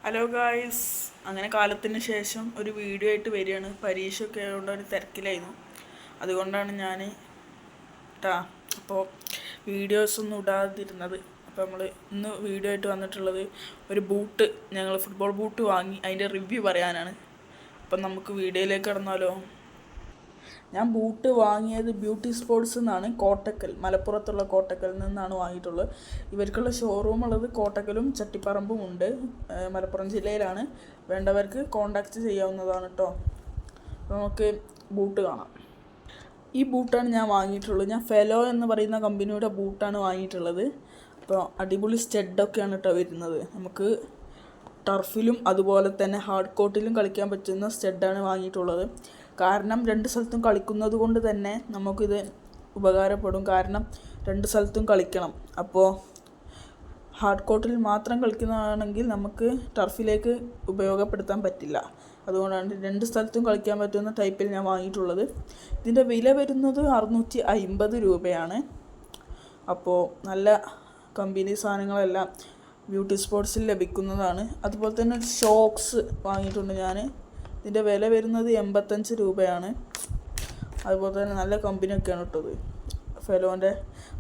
Hello guys, അങ്ങനെ കാലത്തിന് ശേഷം ഒരു വീഡിയോ ആയിട്ട് വരികയാണ്. പരീക്ഷയൊക്കെ ആയതുകൊണ്ട് ഒരു തിരക്കിലായിരുന്നു. അതുകൊണ്ടാണ് ഞാൻ അപ്പോൾ വീഡിയോസൊന്നും ഇടാതിരുന്നത്. അപ്പോൾ നമ്മൾ ഇന്ന് വീഡിയോ ആയിട്ട് വന്നിട്ടുള്ളത് ഒരു ബൂട്ട്, ഞങ്ങൾ ഫുട്ബോൾ ബൂട്ട് വാങ്ങി അതിൻ്റെ റിവ്യൂ പറയാനാണ്. അപ്പം നമുക്ക് വീഡിയോയിലേക്ക് കടന്നാലോ. ഞാൻ ബൂട്ട് വാങ്ങിയത് ബ്യൂട്ടി സ്പോർട്സ് എന്നാണ്, കോട്ടക്കൽ, മലപ്പുറത്തുള്ള കോട്ടക്കലിൽ നിന്നാണ് വാങ്ങിയിട്ടുള്ളത്. ഇവർക്കുള്ള ഷോറൂം ഉള്ളത് കോട്ടക്കലും ചട്ടിപ്പറമ്പും ഉണ്ട്, മലപ്പുറം ജില്ലയിലാണ്. വേണ്ടവർക്ക് കോണ്ടാക്റ്റ് ചെയ്യാവുന്നതാണ് കേട്ടോ. നമുക്ക് ബൂട്ട് കാണാം. ഈ ബൂട്ടാണ് ഞാൻ വാങ്ങിയിട്ടുള്ളത്. ഞാൻ ഫെലോ എന്ന് പറയുന്ന കമ്പനിയുടെ ബൂട്ടാണ് വാങ്ങിയിട്ടുള്ളത്. അപ്പോൾ അടിപൊളി സ്റ്റഡൊക്കെയാണ് കേട്ടോ വരുന്നത്. നമുക്ക് ടർഫിലും അതുപോലെ തന്നെ ഹാർഡ് കോർട്ടിലും കളിക്കാൻ പറ്റുന്ന സ്റ്റഡാണ് വാങ്ങിയിട്ടുള്ളത്. കാരണം രണ്ട് സ്ഥലത്തും കളിക്കുന്നത് കൊണ്ട് തന്നെ നമുക്കിത് ഉപകാരപ്പെടും. കാരണം രണ്ട് സ്ഥലത്തും കളിക്കണം. അപ്പോൾ ഹാർഡ് കോർട്ടിൽ മാത്രം കളിക്കുന്നതാണെങ്കിൽ നമുക്ക് ടർഫിലേക്ക് ഉപയോഗപ്പെടുത്താൻ പറ്റില്ല. അതുകൊണ്ടാണ് രണ്ട് സ്ഥലത്തും കളിക്കാൻ പറ്റുന്ന ടൈപ്പിൽ ഞാൻ വാങ്ങിയിട്ടുള്ളത്. ഇതിൻ്റെ വില വരുന്നത് 650 രൂപയാണ്. അപ്പോൾ നല്ല കമ്പനി സാധനങ്ങളെല്ലാം ബ്യൂട്ടി സ്പോർട്സിൽ ലഭിക്കുന്നതാണ്. അതുപോലെ തന്നെ ഒരു ഷോക്സ് വാങ്ങിയിട്ടുണ്ട് ഞാൻ. ഇതിൻ്റെ വില വരുന്നത് 85 രൂപയാണ്. അതുപോലെ തന്നെ നല്ല കമ്പനിയൊക്കെയാണ് ഇട്ടത്. ഫെലോൻ്റെ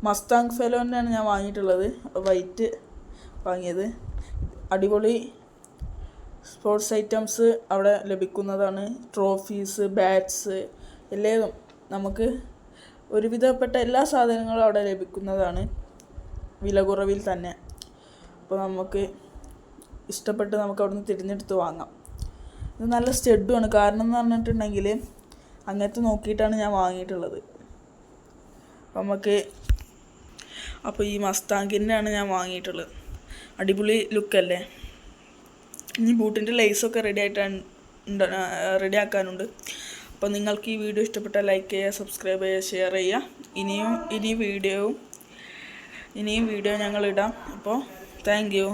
മസ്താങ് ഫെലോൻ്റെയാണ് ഞാൻ വാങ്ങിയിട്ടുള്ളത്. വൈറ്റ് വാങ്ങിയത്. അടിപൊളി സ്പോർട്സ് ഐറ്റംസ് അവിടെ ലഭിക്കുന്നതാണ്. ട്രോഫീസ്, ബാറ്റ്സ് എല്ലാം നമുക്ക് ഒരുവിധപ്പെട്ട എല്ലാ സാധനങ്ങളും അവിടെ ലഭിക്കുന്നതാണ്, വില കുറവിൽ തന്നെ. അപ്പോൾ നമുക്ക് ഇഷ്ടപ്പെട്ട് നമുക്ക് അവിടെ നിന്ന് തിരഞ്ഞെടുത്ത് വാങ്ങാം. ഇത് നല്ല സ്റ്റഡുമാണ്. കാരണം എന്ന് പറഞ്ഞിട്ടുണ്ടെങ്കിൽ അങ്ങനത്തെ നോക്കിയിട്ടാണ് ഞാൻ വാങ്ങിയിട്ടുള്ളത്. അപ്പോൾ ഈ മസ്താങ്കിൻ്റെയാണ് ഞാൻ വാങ്ങിയിട്ടുള്ളത്. അടിപൊളി ലുക്കല്ലേ. ഇനി ബൂട്ടിൻ്റെ ലേസൊക്കെ റെഡി ആക്കാനുണ്ട്. അപ്പോൾ നിങ്ങൾക്ക് ഈ വീഡിയോ ഇഷ്ടപ്പെട്ടാൽ ലൈക്ക് ചെയ്യുക, സബ്സ്ക്രൈബ് ചെയ്യുക, ഷെയർ ചെയ്യുക. ഇനിയും വീഡിയോ ഞങ്ങളിടാം. അപ്പോൾ താങ്ക് യു.